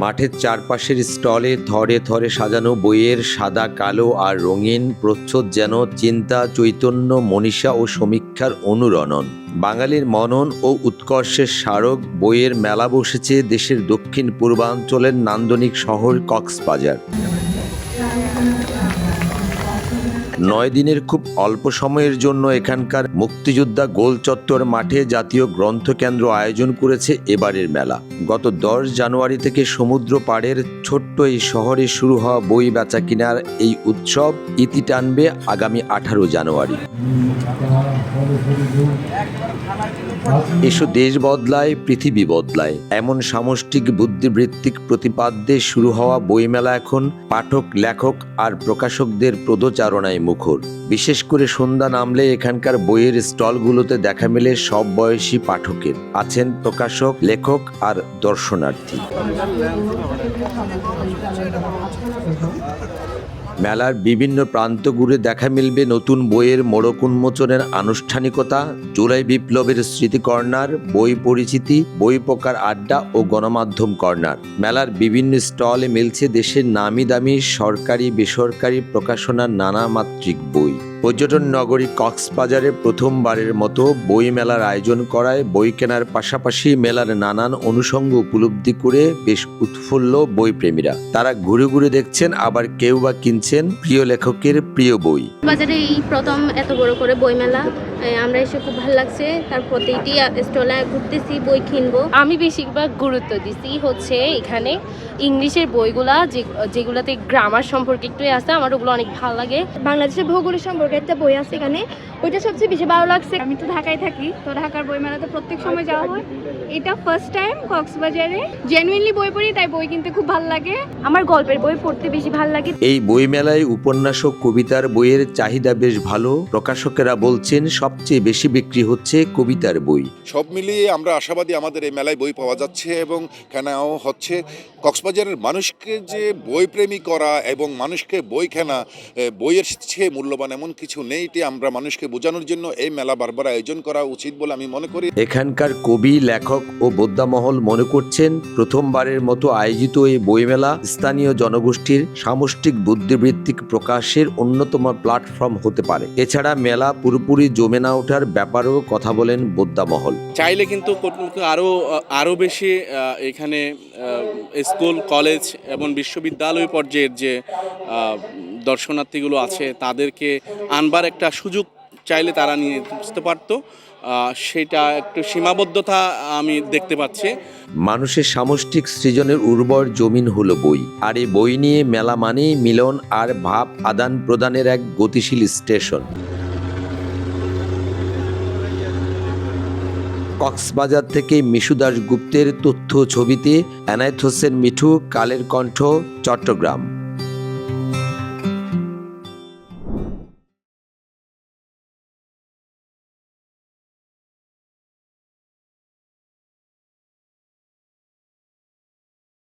মাঠের চারপাশের স্টলে থরে থরে সাজানো বইয়ের সাদা কালো আর রঙিন প্রচ্ছদ যেন চিন্তা, চৈতন্য, মনীষা ও সমীক্ষার অনুরণন। বাঙালির মনন ও উৎকর্ষের স্মারক বইয়ের মেলা বসেছে দেশের দক্ষিণ পূর্বাঞ্চলের নান্দনিক শহর কক্সবাজার। 9 দিনের খুব অল্প সময়ের জন্য এখানকার মুক্তিযোদ্ধা গোল চত্বর মাঠে জাতীয় গ্রন্থকেন্দ্র আয়োজন করেছে এবারের মেলা। গত 10 জানুয়ারি থেকে সমুদ্র পাড়ের ছোট্ট এই শহরে শুরু হওয়া বই বেচা কিনার এই উৎসব ইতি টানবে আগামী 18 জানুয়ারি। এসো দেশ বদলায়, পৃথিবী বদলায়, এমন সামষ্টিক বুদ্ধিবৃত্তিক প্রতিপাদ্যে শুরু হওয়া বইমেলা এখন পাঠক, লেখক আর প্রকাশকদের পদচারণায় মুখর। বিশেষ করে সন্ধ্যা নামলে এখানকার বইয়ের স্টলগুলোতে দেখা মেলে সব বয়সী পাঠকের। আছেন প্রকাশক, লেখক আর দর্শনার্থী। মেলার বিভিন্ন প্রান্ত ঘুরে দেখা মিলবে নতুন বইয়ের মোড়ক উন্মোচনের আনুষ্ঠানিকতা, জুলাই বিপ্লবের স্মৃতি কর্নার, বই পরিচিতি, বই পোকার আড্ডা ও গণমাধ্যম কর্নার। মেলার বিভিন্ন স্টলে মিলছে দেশের নামি দামি সরকারি বেসরকারি প্রকাশনার নানা মাত্রিক বই। পর্যটন নগরী কক্সবাজারে প্রথমবারের মতো বই মেলার আয়োজন করায় বই কেনার পাশাপাশি মেলার নানান অনুষঙ্গ উপলব্ধি করে বেশ উৎফুল্ল বইপ্রেমীরা। তারা ঘুরে ঘুরে দেখছেন, আবার কেউ বা কিনছেন প্রিয় লেখকের প্রিয় বই। বাজারে এই প্রথম এত বড় করে বই মেলা, আমরা এসে খুব ভালো লাগছে। তার প্রতিটি স্টলে ঘুরতেছি, বই কিনবো। আমি বেশিরভাগ গুরুত্ব দিছি হচ্ছে এখানে ইংলিশের বইগুলা, যেগুলাতে গ্রামার সম্পর্কে একটু আছে, আমার ওগুলো অনেক ভালো লাগে। বাংলাদেশের ভৌগোলিক সম্পর্কে একটা বই আছে এখানে, ওইটা সবচেয়ে বেশি ভালো লাগছে। আমি তো ঢাকায় থাকি, তো ঢাকার বই মেলাতে প্রত্যেক সময় যাওয়া হয়। এটা ফার্স্ট টাইম কক্সবাজারে। জেনুইনলি বই পড়ি, তাই বই কিনতে খুব ভালো লাগে। আমার গল্পের বই পড়তে বেশি ভালো লাগে। এই বই মেলায় উপন্যাস ও কবিতার বইয়ের চাহিদা বেশ ভালো। প্রকাশকেরা বলছেন সবচেয়ে বেশি বিক্রি হচ্ছে কবিতার বই। সব মিলিয়ে আমরা আশাবাদী আমাদের এই মেলায় বই পাওয়া যাচ্ছে এবং কেনাও হচ্ছে। কক্সবাজারের মানুষকে যে বই প্রেমী করা এবং মানুষকে বই কেনা, বইয়ের চেয়ে মূল্যবান এমন কিছু নেই, এটি আমরা মানুষকে বোঝানোর জন্য এই মেলা বারবার আয়োজন করা উচিত বলে আমি মনে করি। এখানকার কবি, লেখক ও বোদ্ধামহল মনে করছেন প্রথমবারের মতো আয়োজিত এই বইমেলা স্থানীয় জনগোষ্ঠীর সামষ্টিক বুদ্ধিবৃত্তিক প্রকাশের অন্যতম প্ল্যাটফর্ম হতে পারে। এছাড়া মেলা পুরোপুরি জমে না ওঠার ব্যাপারেও কথা বলেন বোদ্ধামহল। চাইলে কিন্তু আরও বেশি এখানে স্কুল, কলেজ এবং বিশ্ববিদ্যালয় পর্যায়ের যে দর্শনার্থীগুলো আছে তাদেরকে আনবার একটা সুযোগ চাইলে তারা নিয়ে বুঝতে পারতো। সেটা একটু সীমাবদ্ধতা আমি দেখতে পাচ্ছি। মানুষের সামষ্টিক সৃজনের উর্বর জমিন হলো বই, আর এই বই নিয়ে মেলা মানেই মিলন আর ভাব আদান প্রদানের এক গতিশীল স্টেশন। কক্সবাজার থেকে মিশু দাশগুপ্তের তথ্য ছবিতে এনায়েত হোসেন মিঠু, কালের কণ্ঠ, চট্টগ্রাম।